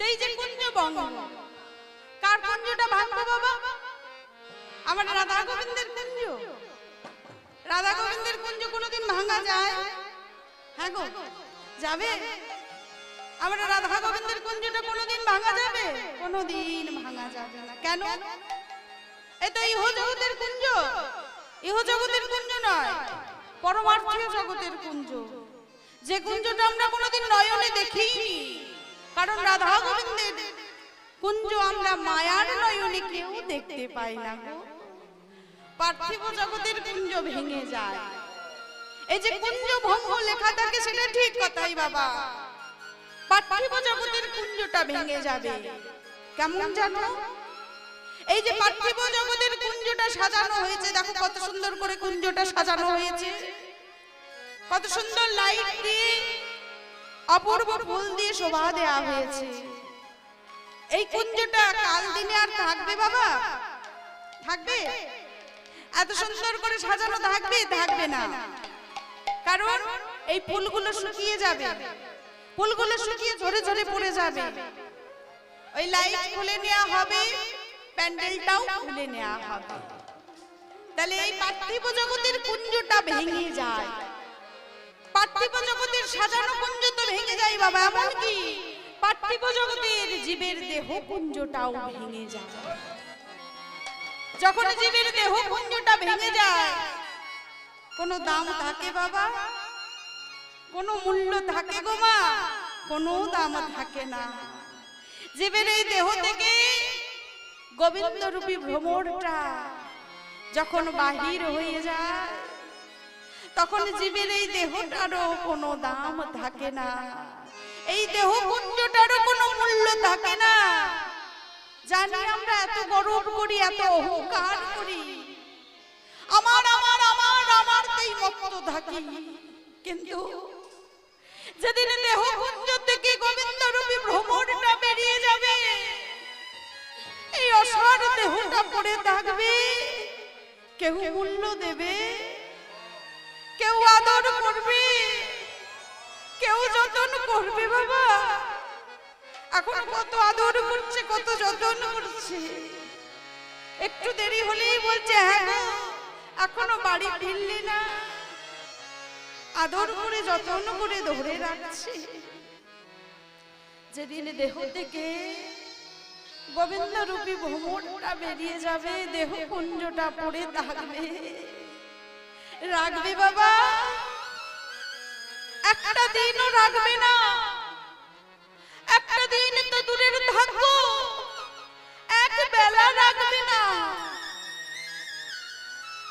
এই যে কুঞ্জ ভঙ্গ, কার কুঞ্জটা ভাঙবো বাবা? আমার রাধা গোবিন্দের কুঞ্জ। রাধা গোবিন্দের কুঞ্জ কোনোদিন ভাঙা যায়? হ্যাঁ গো, যাবে? আমার রাধা গোবিন্দের কুঞ্জটা কোনোদিন ভাঙা যাবে? কোনোদিন ভাঙা যাবে না। কেন? এটা ইহ জগতের কুঞ্জ। ইহ জগতের কুঞ্জ নয়, পরমার্থীয় জগতের কুঞ্জ, যে কুঞ্জটা আমরা কোনোদিন নয়নে দেখিনি। কারণ রাধা গোবিন্দের কুঞ্জ আমরা মায়ার নয়নে কেউ দেখতে পাই না গো। পার্থিব জগতের কুঞ্জ ভেঙে যায়। এই যে কুঞ্জ ভঙ্গ লেখা থাকে সেটা ঠিক কথাই বাবা, পার্থিব জগতের কুঞ্জটা ভেঙে যাবে। কেমন জানো? এই যে পার্থিব জগতের কুঞ্জটা সাজানো হয়েছে, দেখো কত সুন্দর করে কুঞ্জটা সাজানো হয়েছে, কত সুন্দর লাইট দিয়ে অপূর্ব ফুল দিয়ে শোভা দেওয়া হয়েছে। এই কুঞ্জটা কাল দিনে আর থাকবে বাবা? থাকবে? এত সুন্দর করে সাজানো থাকবে? থাকবে না। কারণ এই ফুলগুলো শুকিয়ে যাবে, ফুলগুলো শুকিয়ে ঝরে ঝরে পড়ে যাবে। ওই লাইট খুলে নেওয়া হবে, প্যান্ডেলটাও খুলে নেওয়া হবে। তাহলে এই পার্থিব জগতের কুঞ্জটা ভেঙে যায়। পার্থিব জগতের সাজানো কুঞ্জ তো ভেঙে যায় বাবা, এমনকি পার্থিব জগতের জীবের দেহ কুঞ্জটাও ভেঙে যায়। যখন জীবের দেহ কুঞ্জটা ভেঙে যায়, কোনো দাম থাকে বাবা? কোনো মূল্য থাকে গো মা? কোনো দাম থাকে না। জীবের এই দেহ থেকে গোবিন্দ রূপী ভ্রমরটা যখন বাহির হয়ে যায়, তখন জীবের এই দেহটারও কোনো দাম থাকে না, এই দেহ কুঞ্জটারও কোনো মূল্য থাকে না। জানি আমরা এত গর্ব করি, এত অহংকার করি, আমার আমার আমার আমার তাই মত্ত থাকি, কিন্তু যেদিন দেহ কুঞ্জ থেকে গোবিন্দ রূপী ভ্রমরটা বেরিয়ে যাবে, এই অসার দেহটা পড়ে থাকবে, কেউ মূল্য দেবে, কেউ আদর করবে, কেউ যত্ন করবে বাবা? এখন কত আদর করছে, কত যত্ন করছে। একটু দেরি হলেই বলছে হ্যাঁ গো এখনো বাড়ি ফিরলি না, আদর করে যত্ন করে ধরে রাখছে। যেদিন দেহ থেকে গোবিন্দ রূপী ভ্রমরটা বেরিয়ে যাবে, দেহ কুঞ্জটা পড়ে থাকবে, রাখবে বাবা? একটা দিনও রাখবে না। একটা দিন তো দূরের থাকো, এক বেলা রাখবে না।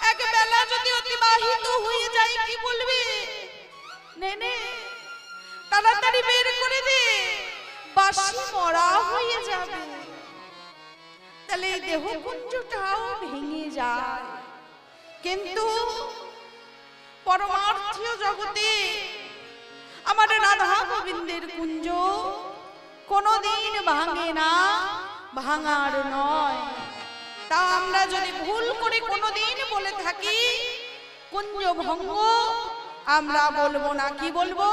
এক বেলা যদি অতিবাহিত হয়ে যায় কি বলবে? নে নে তাড়াতাড়ি বের করে দে, বাসি মরা হয়ে যাবে। তাহলে এই দেহ কুঞ্জটাও ভেঙে যায়। কিন্তু পরমার্থীয় জগতে আমার রাধা গোবিন্দের কুঞ্জ কোনোদিন ভাঙে না, ভাঙার নয়। তা আমরা যদি ভুল করে কোনোদিন বলে থাকি কুঞ্জ ভঙ্গ, আমরা বলবো না, কি বলবো?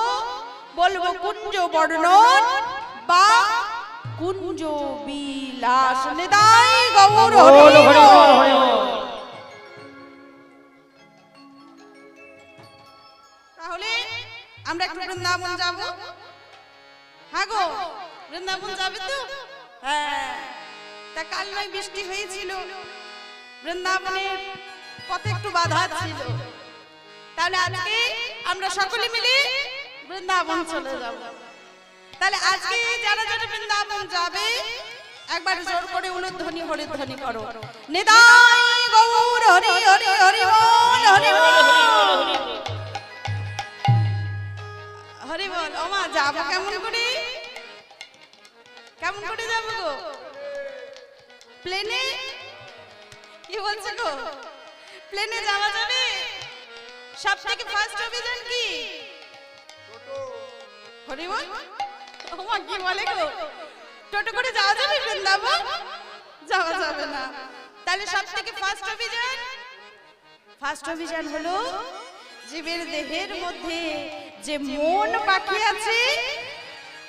বলবো কুঞ্জ বর্ণন বা কুঞ্জ বিলাস। নিতাই গৌর হরি হরি। তাহলে আমরা একটু বৃন্দাবন যাব। হ্যাঁ গো, বৃন্দাবন যাবে তো? হ্যাঁ। তা কাল নয় বৃষ্টি হয়েছিল, বৃন্দাবনের পথে একটু বাধা ছিল, তাহলে আজকে আমরা সকলে মিলে বৃন্দাবন চলে যাব। তাহলে আজকে যারা যারা বৃন্দাবন যাবে একবার জোর করে উলুধ্বনি হরিধ্বনি করো। নিতাই গৌর হরি হরি হরি বল, হরি বল, হরি বল। ও মা, যাবো কেমন করে? কেমন করে যাবো গো? প্লেনে? কি বলছে গো? প্লেনে যাওয়া যাবে? সব থেকে ফার্স্ট অভিযান কি? হরি বল। ও মা, কি বলে গো? টোটো করে যাওয়া যাবে বৃন্দাবন? যাওয়া যাবে না। তাহলে সব থেকে ফার্স্ট অভিযান? ফার্স্ট অভিযান হলো জীবের দেহের মধ্যে যে মন পাখি আছে,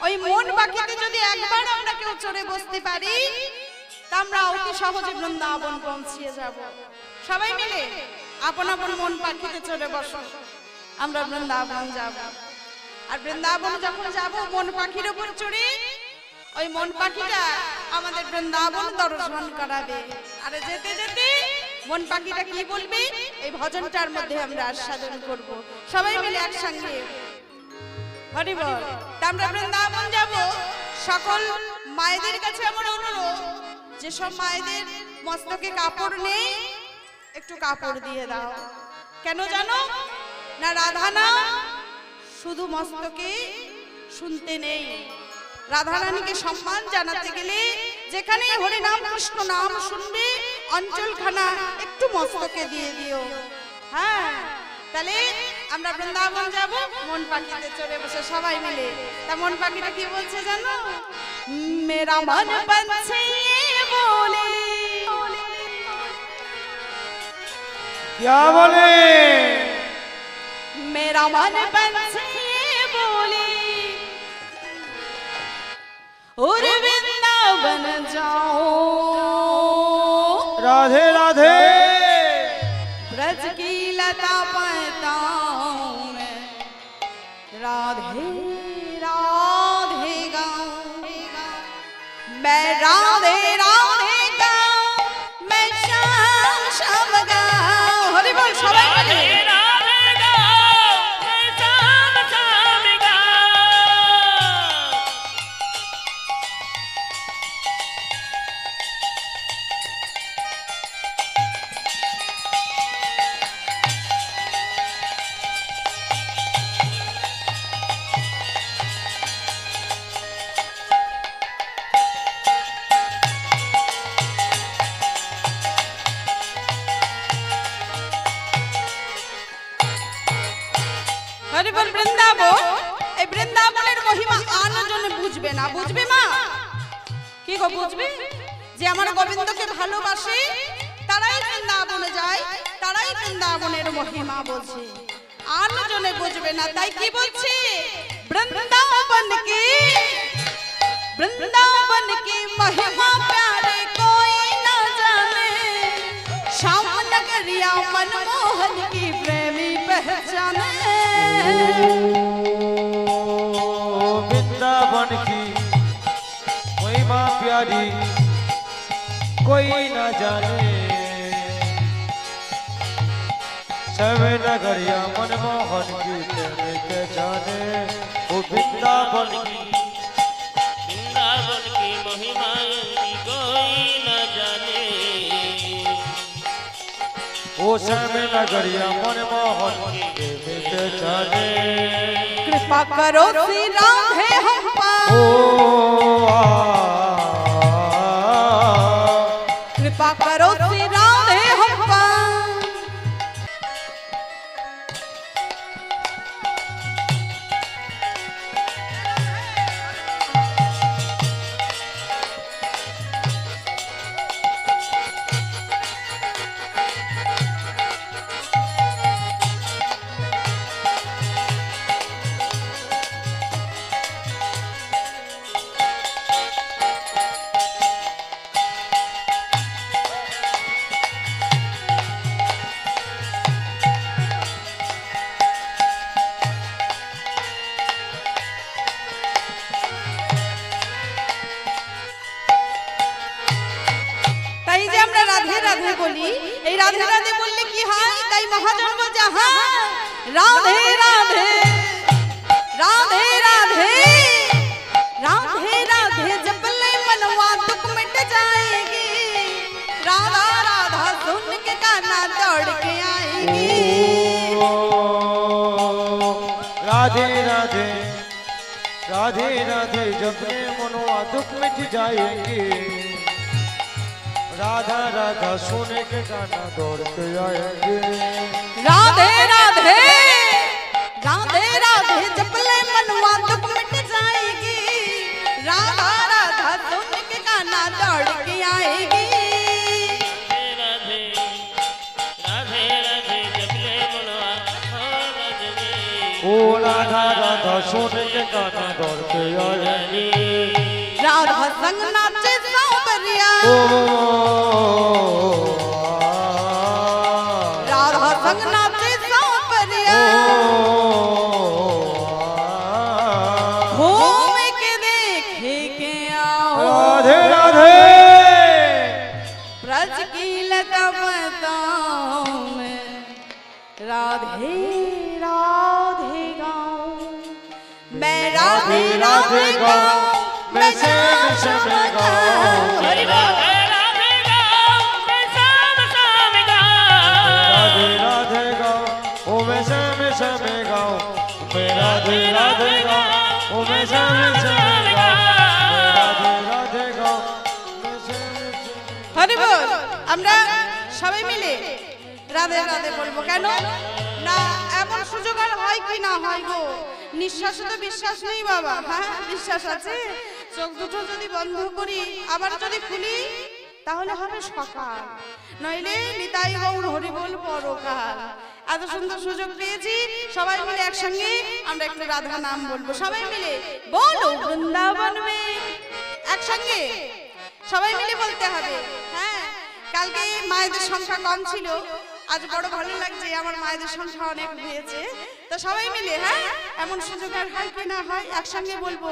ওই মন পাখিতে যদি একবার আমরা কেউ চড়ে বসতে পারি তা আমরা অতি সহজে বৃন্দাবন পৌঁছিয়ে যাব। সবাই মিলে আপন আপন মন পাখিতে চড়ে বসো, আমরা বৃন্দাবন যাব। আর বৃন্দাবন যখন যাব মন পাখির উপর চড়ে ওই মন পাখিটা আমাদের বৃন্দাবন দর্শন করাবে। আর যেতে যেতে মন পাখিটা কি বলবে এই ভজনটার মধ্যে আমরা আস্বাদন করব সবাই মিলে একসঙ্গে। হরি বল। আমরা বৃন্দাবন যাব। সকল মায়েদের কাছে আমার অনুরোধ, যেসব মায়েদের মস্তকে কাপড় নেই একটু কাপড় দিয়ে দাও। কেন জানো না? রাধা না শুধু মস্তকে শুনতে নেই, রাধা রানীকে সম্মান জানাতে গেলে যেখানে হরি নাম কৃষ্ণ নাম শুনবে অঞ্চলখানা একটু মস্তকে দিয়ে দিও। হ্যাঁ, তাহলে আমরা বৃন্দাবন যাব মন পাখিতে চড়ে বসে সবাই মিলে। তা মন পাখিটা কি বলছে জানো? মেরা মন পঞ্ছে বলে, क्या बोले? मेरा मन पंछी बोले और वृंदावन जाओ, राधे राधे ब्रज की लता पाताओं में राधे राधे गाऊं, मैं राधे राधे गाऊं, मैं श्याम श्याम गाऊं। हरि बोल सबाई मिले। হরি বল। বৃন্দাবন, এই বৃন্দাবনের মহিমা আনজনে বুঝবে না। বুঝবে মা? কি গো বুঝবে? যে আমার গোবিন্দকে ভালোবাসে তারাই বৃন্দাবনে যায়, তারাই বৃন্দাবনের মহিমা বোঝে। আনজনে বুঝবে না। তাই কি বলছে? বৃন্দাবন की महिमा प्यारे कोई ना जाने, श्याम नगरिया मनमोहन की प्रेमी पहचाने। वृंदावन की महिमा प्यारी कोई न जाने, सब नगरिया मनमोहन की प्रेम जाने। वो वृंदावन की महिमा कोई न जाने, वो सब नगरिया मनमोहन की प्रेम जाने। कृपा करो श्री राधे हम पर, कृपा करो श्री राधे हम पर। রাধে বলি, এই রাধে রাধে বললে কি হয়? তাই মহাজন্ম যাহা রাধে রাধে রাধে রাধে राधे राधे जप ले मनवा दुख मिट जाएगी, राधा राधा सुन के गाना दौड़ के आएगी। राधे राधे राधे राधे जप ले मनवा दुख मिट जाएगी, राधा राधा सुने के गाना दौड़ के आएंगे। राधे राधे राधे राधे जप ले मनवा दुख मिट जाएगी, राधा राधा सुन के गाना दौड़ के आएगी। राधे राधे राधे जप ले मनवा ओ राधा राधा सोने के गाना दौड़ के आए राधा संग नाचे सांवरिया राधा संग नाचे सांवरिया घूम के देखे के आओ राधे राधे ब्रज की लता में राधे राधे गाऊं मैं राधे राधे गाऊं मैं श्याम श्याम गाऊं हरि बोल राधे गाओ मैं श्याम श्याम गाओ राधे राधे गाओ ओ मैं श्याम श्याम गाओ मैं राधे राधे गाओ ओ मैं श्याम श्याम गाओ राधे राधे गाओ मैं श्याम श्याम হরি বল আমরা সবাই মিলে রাধে রাধে বলবো কেন না এমন সুযোগ আর হয় কি না হয় গো নিঃশ্বাসে তো বিশ্বাস নেই বাবা হ্যাঁ বিশ্বাস আছে চোখ দুটো যদি বন্ধ করি আবার যদি খুলি তাহলে হবে সকাল নইলে নিতাই গৌর হরি বল পরকাল এত সুন্দর সুযোগ পেয়েছি সবাই মিলে একসঙ্গে আমরা একটু রাধা নাম বলবো সবাই মিলে বলো বৃন্দাবন মে একসঙ্গে সবাই মিলে বলতে হবে হ্যাঁ কালকে মায়েদের সংখ্যা কম ছিল আজ বড় ভালো লাগছে আমার মায়েদের সংখ্যা অনেক হয়েছে তো সবাই মিলে হ্যাঁ এমন সুযোগ আর হয় কি না হয় একসঙ্গে বলবো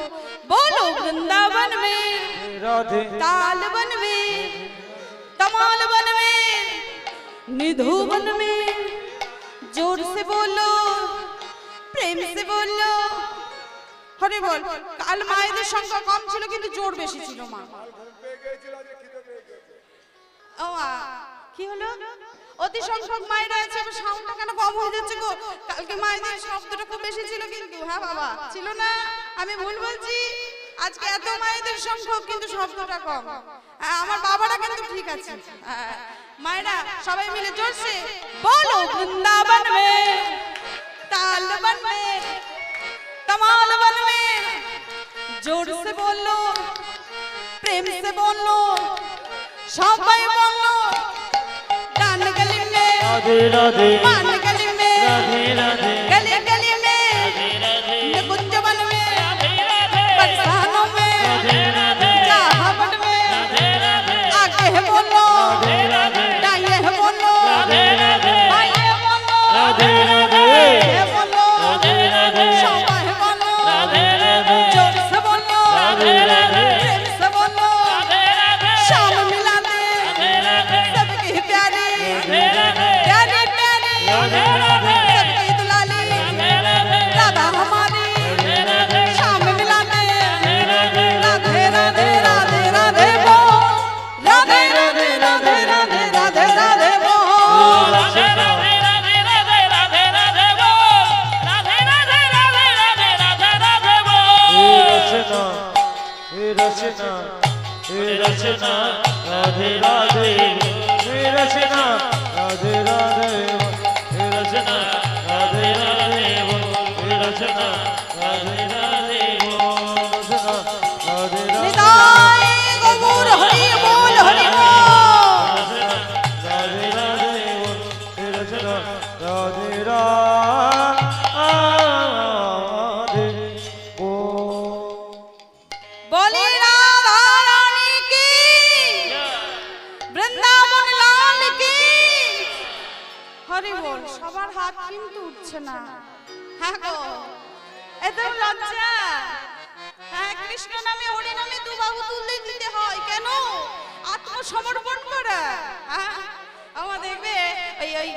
বলো বৃন্দাবন মে राधे ताल बन में कमाल बन में निधु बन में जोर से बोलो प्रेम से बोलो হরি বল কাল মায়েদের সংখ্যা কম ছিল কিন্তু জোর বেশি ছিল মা ও কি হলো অতি সংখ্যক মায়েরা আছে আবার সাউন্ডটা কেন কম হয়ে যাচ্ছে গো কালকে মায়েদের শব্দটা খুব বেশি ছিল কিন্তু হ্যাঁ বাবা ছিল না আমি ভুল বলছি আজকে এত মায়েদের সংখ্যক কিন্তু শব্দটা কম আমার বাবারা কিন্তু ঠিক আছে মায়েরা সবাই মিলে জোরসে বলো বৃন্দাবন মে তাল বন মে कमाल बन में जोर से बोलो प्रेम से बोलो सबाई बोलो डान गली में राधे राधे मान गली में राधे राधे गली गली में निकुंज बन में बरसानों में चाहवट में आगे है बोलो दाएं है बोलो बाएं बोलो राधे राधे है बोलो सबाई बोलो जोर से बोलो प्रेम से बोलो शाम मिला दे सबकी प्यारी प्यारी प्यारी सबकी दुलाली राधा हमारी शाम मिला दे राधे राधे राधे राधे बोल राधे राधे राधे राधे राधे राधे बोल राधे राधे राधे राधे राधे राधे बोल राधे राधे राधे राधे राधे राधे बोल हे रचना हे रचना राधे राधे हे रचना राधे राधे हे रचना राधे राधे हे रचना राधे राधे रचना राधे राधे निताई गौर हरि बोल हरि बोल राधे राधे हे रचना राधे राधे बोली राधा रानी की বৃন্দাবন লাল কি হরি বল সবার হাত কিন্তু উঠছে না হ্যাঁ গো এত লজ্জা হ্যাঁ কৃষ্ণ নামে হরি নামে দু বাহু তুলে দিতে হয় কেন আত্মসমর্পণ করা হ্যাঁ আমার দেখবে ওই ওই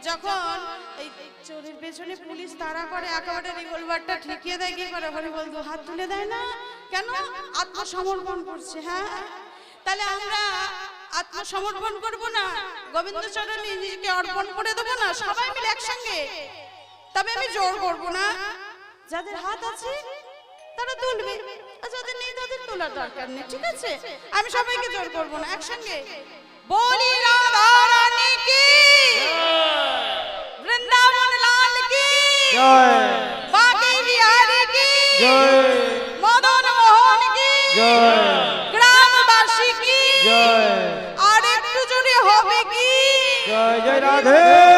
যখন এই চোরের পেছনে পুলিশ তাড়া করে একেবারে রিভলভারটা ঠেকিয়ে দেয় কি করে হরি বল দু হাত তুলে দেয় না কেন আত্মসমর্পণ করছে হ্যাঁ তাহলে আমরা আত্মসমর্পণ করব না গোবিন্দ চরণে নিজেকে অর্পণ করে দেবো না সবাই মিলে একসঙ্গে তবে আমি জোর করব না যাদের হাত আছে তারা তুলবে আর যাদের নেই তাদের তোলার দরকার নেই ঠিক আছে আমি সবাইকে জোর করব না একসঙ্গে বলি রাধা রানী কি বৃন্দাবন লাল কি জয় বাঁকে বিহারি কি জয় মদন মোহন কি জয় গ্রামবাসী কি জয় আর একটু জোরে হবে কি জয় জয় রাধে